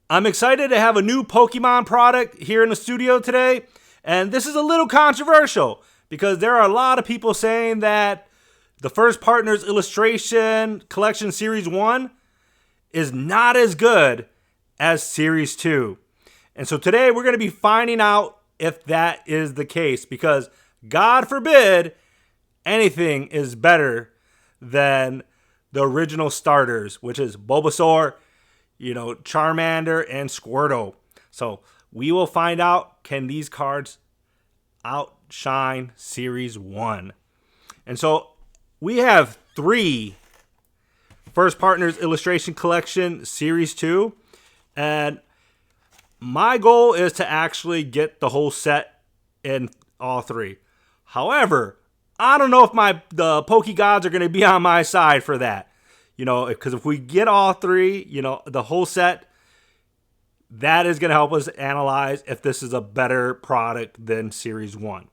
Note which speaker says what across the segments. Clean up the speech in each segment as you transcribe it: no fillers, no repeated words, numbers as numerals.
Speaker 1: I'm excited to have a new Pokemon product here in the studio today, and this is a little controversial because there are a lot of people saying that the First Partners Illustration Collection Series 1 is not as good as Series 2. And so today we're going to be finding out if that is the case, because God forbid anything is better than the original starters, which is Bulbasaur, Charmander, and Squirtle. So we will find out, can these cards outshine Series 1? And so we have 3 First Partners Illustration Collection Series 2. And my goal is to actually get the whole set in all 3. However, I don't know if the Poke Gods are going to be on my side for that. Because if we get all 3, the whole set, that is going to help us analyze if this is a better product than Series 1.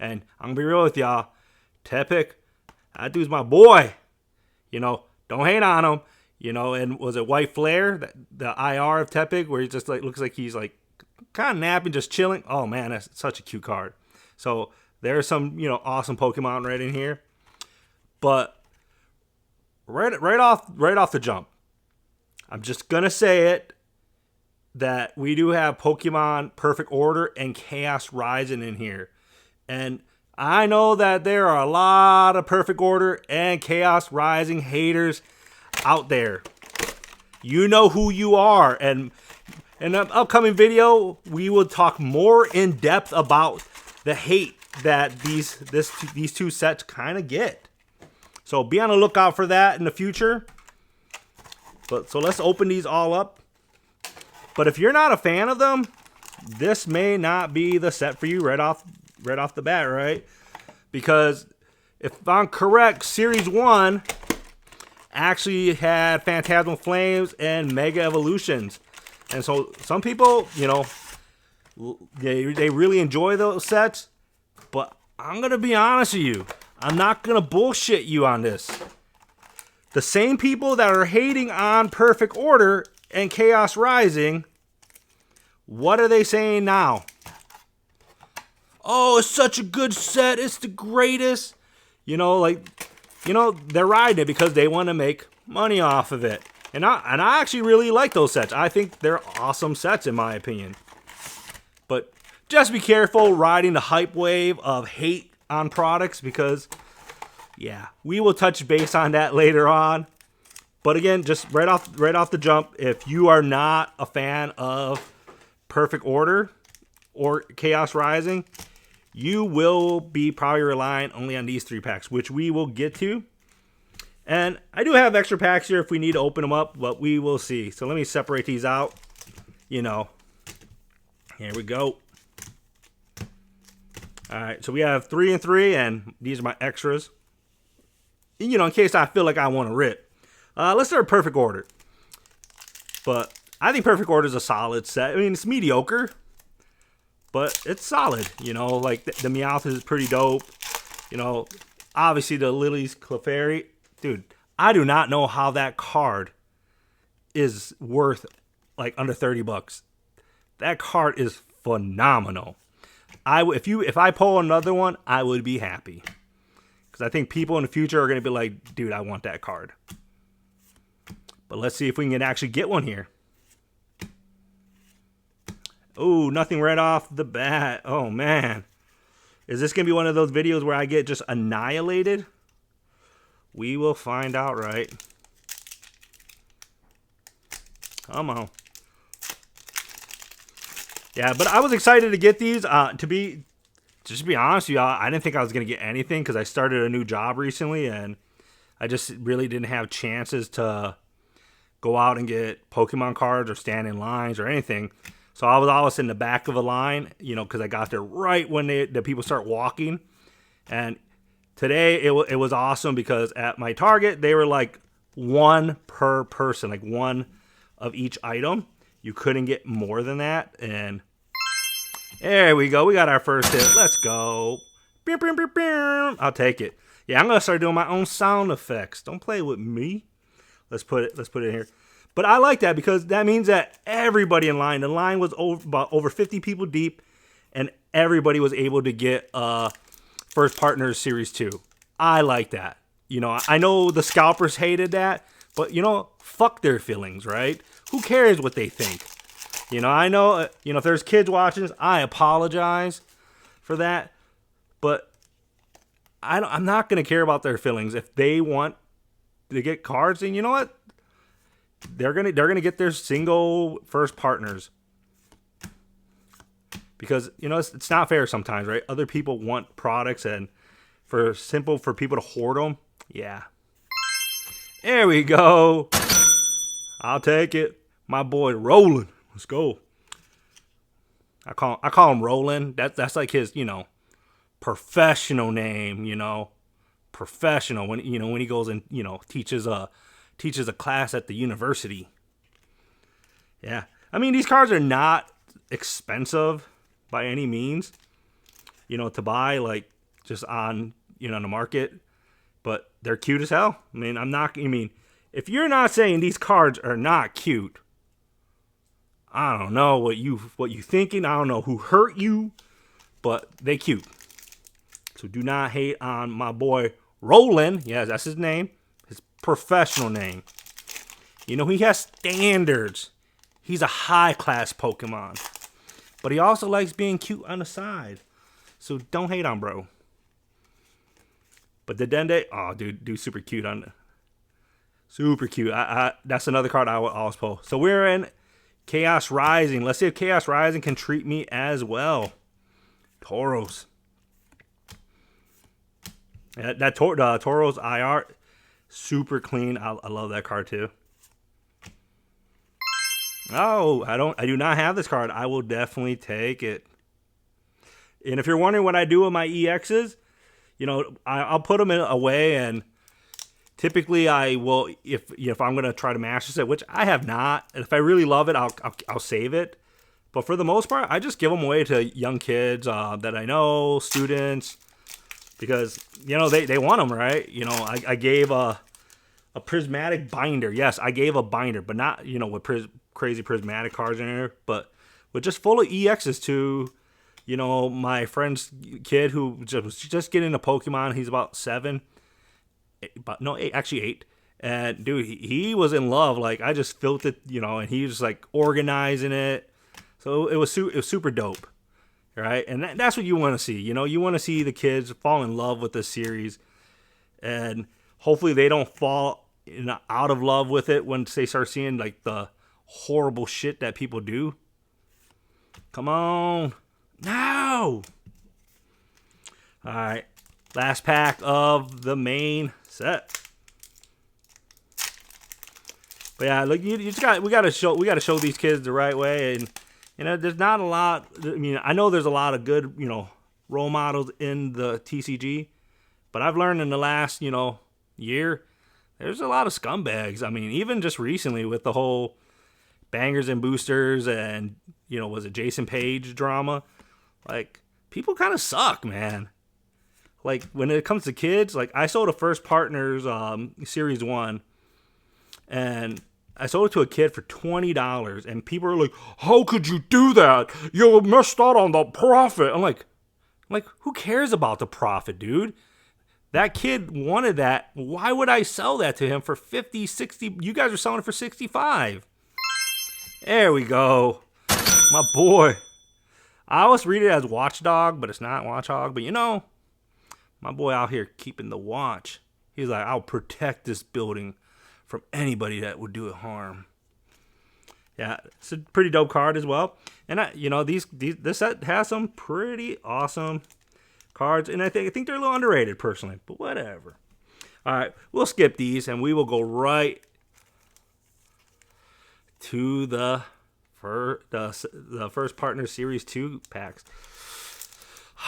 Speaker 1: And I'm going to be real with y'all. Tepic, that dude's my boy. Don't hate on him. And was it White Flare, the IR of Tepic, where he just looks like he's kind of napping, just chilling. Oh man, that's such a cute card. So there's some, awesome Pokemon right in here. But right off the jump, I'm just gonna say it, that we do have Pokemon Perfect Order and Chaos Rising in here. And I know that there are a lot of Perfect Order and Chaos Rising haters out there. You know who you are. And in an upcoming video, we will talk more in depth about the hate that these two sets kind of get. So be on the lookout for that in the future. So let's open these all up. But if you're not a fan of them, this may not be the set for you right off the bat, right? Because if I'm correct, Series 1 actually had Phantasmal Flames and Mega Evolutions. And so some people, they really enjoy those sets. But I'm going to be honest with you. I'm not going to bullshit you on this. The same people that are hating on Perfect Order and Chaos Rising, what are they saying now? Oh, it's such a good set. It's the greatest. They're riding it because they want to make money off of it. And I actually really like those sets. I think they're awesome sets in my opinion. But just be careful riding the hype wave of hate on products, because we will touch base on that later on. But again, just right off the jump, if you are not a fan of Perfect Order or Chaos Rising, you will be probably relying only on these 3 packs, which we will get to. And I do have extra packs here if we need to open them up, but we will see. So let me separate these out. Here we go. All right, so we have 3 and 3, and these are my extras. In case I feel like I want to rip. Let's start Perfect Order. But I think Perfect Order is a solid set. I mean, it's mediocre, but it's solid. The Meowth is pretty dope. Obviously the Lily's Clefairy. Dude, I do not know how that card is worth under $30. That card is phenomenal. If I pull another one, I would be happy. Because I think people in the future are going to be like, dude, I want that card. But let's see if we can actually get one here. Oh, nothing right off the bat. Oh, man. Is this going to be one of those videos where I get just annihilated? We will find out, right? Come on. Yeah, but I was excited to get these. To be honest with y'all, I didn't think I was going to get anything because I started a new job recently, and I just really didn't have chances to go out and get Pokemon cards or stand in lines or anything. So I was always in the back of a line, because I got there right when the people start walking. And today it was awesome because at my Target, they were like 1 per person, like 1 of each item. You couldn't get more than that. And there we go. We got our first hit. Let's go. I'll take it. Yeah, I'm going to start doing my own sound effects. Don't play with me. Let's put it in here. But I like that because that means that everybody in line, the line was about over 50 people deep, and everybody was able to get First Partners Series 2. I like that. You know, I know the scalpers hated that, but, you know, fuck their feelings, right? Who cares what they think? You know, I know, you know, if there's kids watching this, I apologize for that, but I'm not going to care about their feelings. If they want to get cards, then you know what? They're gonna get their single First Partners, because you know it's not fair sometimes, right? Other people want products, and for people to hoard them. Yeah, there we go. I'll take it, my boy Roland. Let's go. I call him Roland. That's like his, you know, professional name. You know, professional when he goes and, you know, teaches a class at the university. Yeah. I mean, these cards are not expensive by any means, you know, to buy, like, just on, you know, the market, but they're cute as hell. I mean, if you're not saying these cards are not cute, I don't know what you thinking. I don't know who hurt you, but they cute. So do not hate on my boy Roland. Yeah, that's his name. Professional name. You know, he has standards. He's a high-class Pokemon. But he also likes being cute on the side. So don't hate on bro. But the Dende, oh, dude, super cute on the, super cute. That's another card I would always pull. So we're in Chaos Rising. Let's see if Chaos Rising can treat me as well. Tauros. That Tauros IR, super clean. I love that card too. Oh, I do not have this card. I will definitely take it. And if you're wondering what I do with my EXs, you know, I'll put them away, and typically I will, if I'm gonna try to master set, which I have not. And if I really love it, I'll save it. But for the most part, I just give them away to young kids that I know, students, because you know they want them, right? You know, I gave a prismatic binder. Yes, I gave a binder, but not, you know, with crazy prismatic cards in there, but with just full of EXs to, you know, my friend's kid who was just getting into Pokemon. He's about 7, but no, 8, actually 8. And dude, he was in love. Like, I just felt it, you know, and he was like organizing it. So it was super dope, right? And that's what you want to see. You know, you want to see the kids fall in love with this series, and hopefully they don't fall out of love with it when they start seeing like the horrible shit that people do. Come on. No. All right. Last pack of the main set. But yeah, look, we gotta show these kids the right way. And you know, there's not a lot. I mean, I know there's a lot of good, you know, role models in the TCG, but I've learned in the last, you know, year, there's a lot of scumbags. I mean, even just recently with the whole bangers and boosters and, you know, was it Jason Page drama? Like, people kind of suck, man. Like, when it comes to kids, like, I sold a First Partners Series 1, and I sold it to a kid for $20, and people are like, how could you do that? You missed out on the profit. I'm like, who cares about the profit, dude? That kid wanted that. Why would I sell that to him for 50, 60? You guys are selling it for 65. There we go. My boy. I always read it as Watchdog, but it's not Watchdog. But you know, my boy out here keeping the watch. He's like, I'll protect this building from anybody that would do it harm. Yeah, it's a pretty dope card as well. And you know, this set has some pretty awesome cards, and I think they're a little underrated personally, but whatever. All right, we'll skip these, and we will go right to the First Partner Series 2 packs.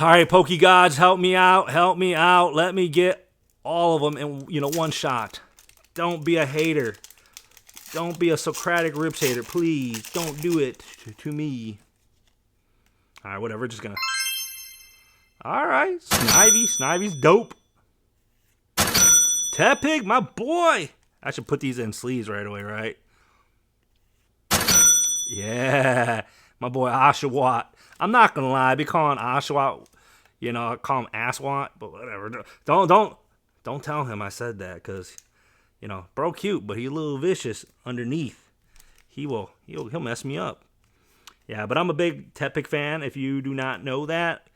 Speaker 1: All right, Poke Gods, help me out. Let me get all of them in, you know, one shot. Don't be a hater. Don't be a Socratic Rips hater, please. Don't do it to me. All right, whatever. Just gonna. All right, Snivy's dope. Tepig, my boy. I should put these in sleeves right away, right? Yeah, my boy Oshawott. I'm not gonna lie, I be calling Oshawott, I call him Asswat, but whatever. Don't tell him I said that, cause bro cute, but he's a little vicious underneath. He'll mess me up. Yeah, but I'm a big Tepig fan. If you do not know that,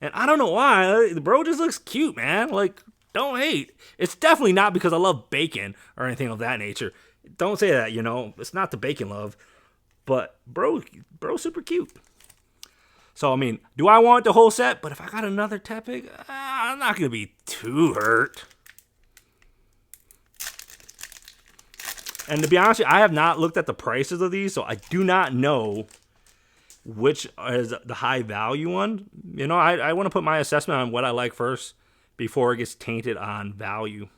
Speaker 1: and I don't know why, the bro just looks cute, man. Like, don't hate. It's definitely not because I love bacon or anything of that nature. Don't say that. It's not the bacon love, but bro, super cute. So I mean, do I want the whole set? But if I got another Tepig, I'm not gonna be too hurt. And to be honest with you, I have not looked at the prices of these, so I do not know which is the high value one. I want to put my assessment on what I like first before it gets tainted on value.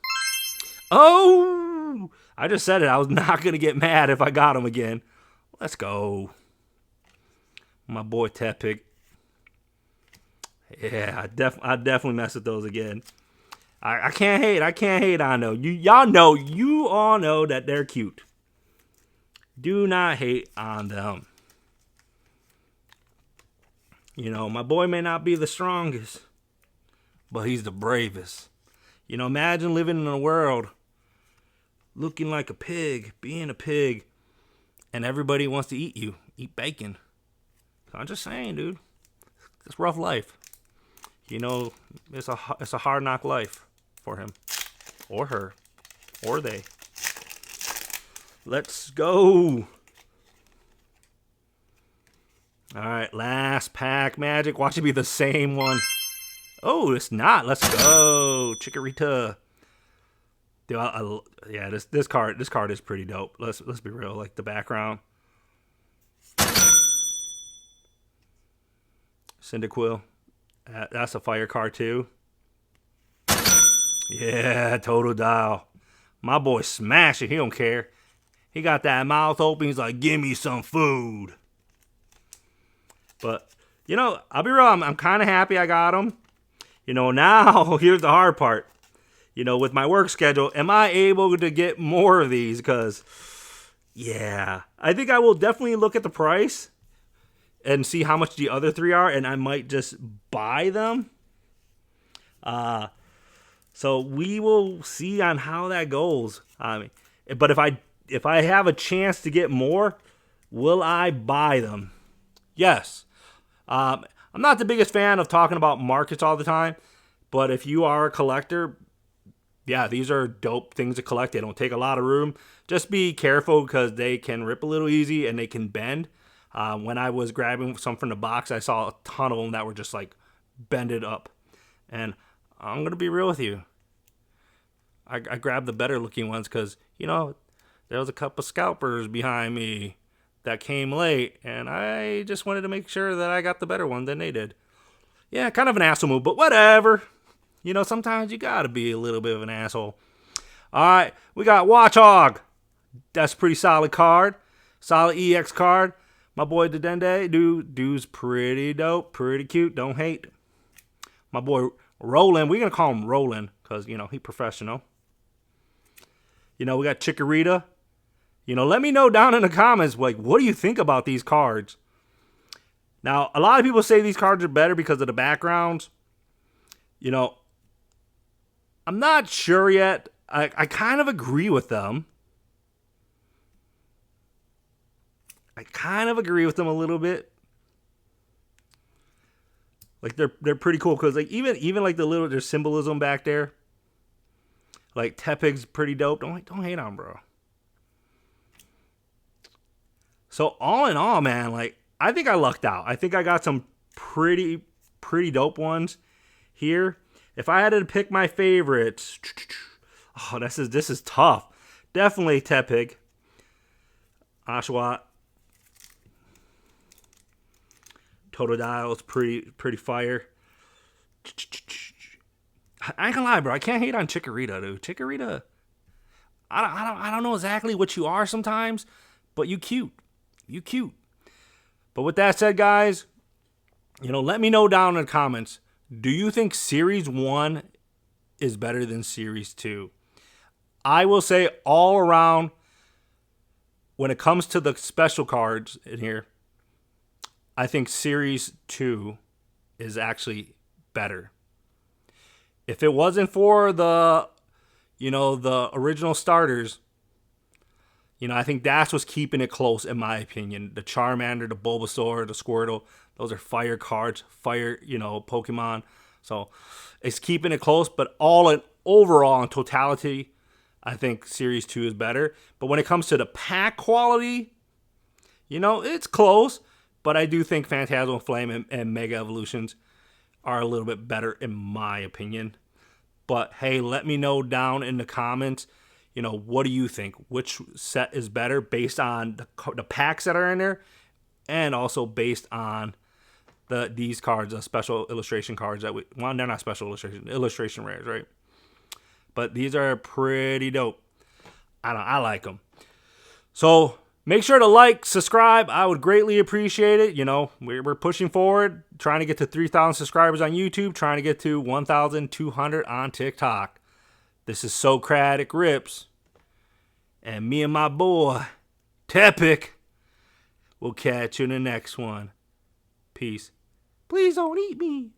Speaker 1: Oh, I just said it. I was not going to get mad if I got him again. Let's go. My boy Tepig. Yeah, I definitely mess with those again. I can't hate. I can't hate on those. You all know that they're cute. Do not hate on them. My boy may not be the strongest, but he's the bravest. Imagine living in a world looking like a pig, being a pig, and everybody wants to eat bacon. I'm just saying, dude. It's rough life. It's a hard knock life for him, or her, or they. Let's go. All right, last pack magic. Watch it be the same one. Oh, it's not. Let's go, Chikorita. Dude, yeah, this card is pretty dope. Let's be real. Like the background. Cyndaquil. That's a fire card too. Yeah, Total Dial. My boy smash it. He don't care. He got that mouth open. He's like, give me some food. But, I'll be real. I'm kind of happy I got him. Now, here's the hard part. With my work schedule, am I able to get more of these? Because, yeah, I think I will definitely look at the price and see how much the other three are, and I might just buy them. So we will see on how that goes. But if I have a chance to get more, will I buy them? Yes. I'm not the biggest fan of talking about markets all the time, but if you are a collector, yeah, these are dope things to collect. They don't take a lot of room. Just be careful because they can rip a little easy and they can bend. When I was grabbing some from the box, I saw a ton of them that were just like bended up. And I'm going to be real with you. I grabbed the better looking ones because, there was a couple scalpers behind me that came late, and I just wanted to make sure that I got the better one than they did. Yeah, kind of an asshole move, but whatever. Sometimes you gotta be a little bit of an asshole. All right, we got Watchog. That's a pretty solid card. Solid EX card. My boy Dedenne, dude's pretty dope, pretty cute. Don't hate. My boy Roland, we're gonna call him Roland because he professional. We got Chikorita. Let me know down in the comments, like, what do you think about these cards? Now, a lot of people say these cards are better because of the backgrounds. I'm not sure yet. I kind of agree with them. I kind of agree with them a little bit. Like they're pretty cool because like even like there's symbolism back there. Like Tepig's pretty dope. Don't hate on bro. So all in all, man, like I think I lucked out. I think I got some pretty dope ones here. If I had to pick my favorites, oh, this is tough. Definitely Tepig, Oshawott, Totodile is pretty fire. I ain't gonna lie, bro. I can't hate on Chikorita, dude. Chikorita, I don't know exactly what you are sometimes, but you cute. You cute. But with that said, guys, let me know down in the comments. Do you think Series 1 is better than Series 2? I will say all around, when it comes to the special cards in here, I think Series 2 is actually better. If it wasn't for the original starters, I think that's what's keeping it close, in my opinion. The Charmander, the Bulbasaur, the Squirtle, those are fire cards, Pokemon. So it's keeping it close, but overall, in totality, I think Series 2 is better. But when it comes to the pack quality, it's close. But I do think Phantasmal Flame and Mega Evolutions are a little bit better, in my opinion. But hey, let me know down in the comments, what do you think? Which set is better based on the packs that are in there, and also based on these cards, the special illustration cards they're not special illustration rares, right? But these are pretty dope. I like them. So make sure to like, subscribe. I would greatly appreciate it. We're pushing forward, trying to get to 3,000 subscribers on YouTube, trying to get to 1,200 on TikTok. This is Socratic Rips. And me and my boy, Tepic, will catch you in the next one. Peace. Please don't eat me.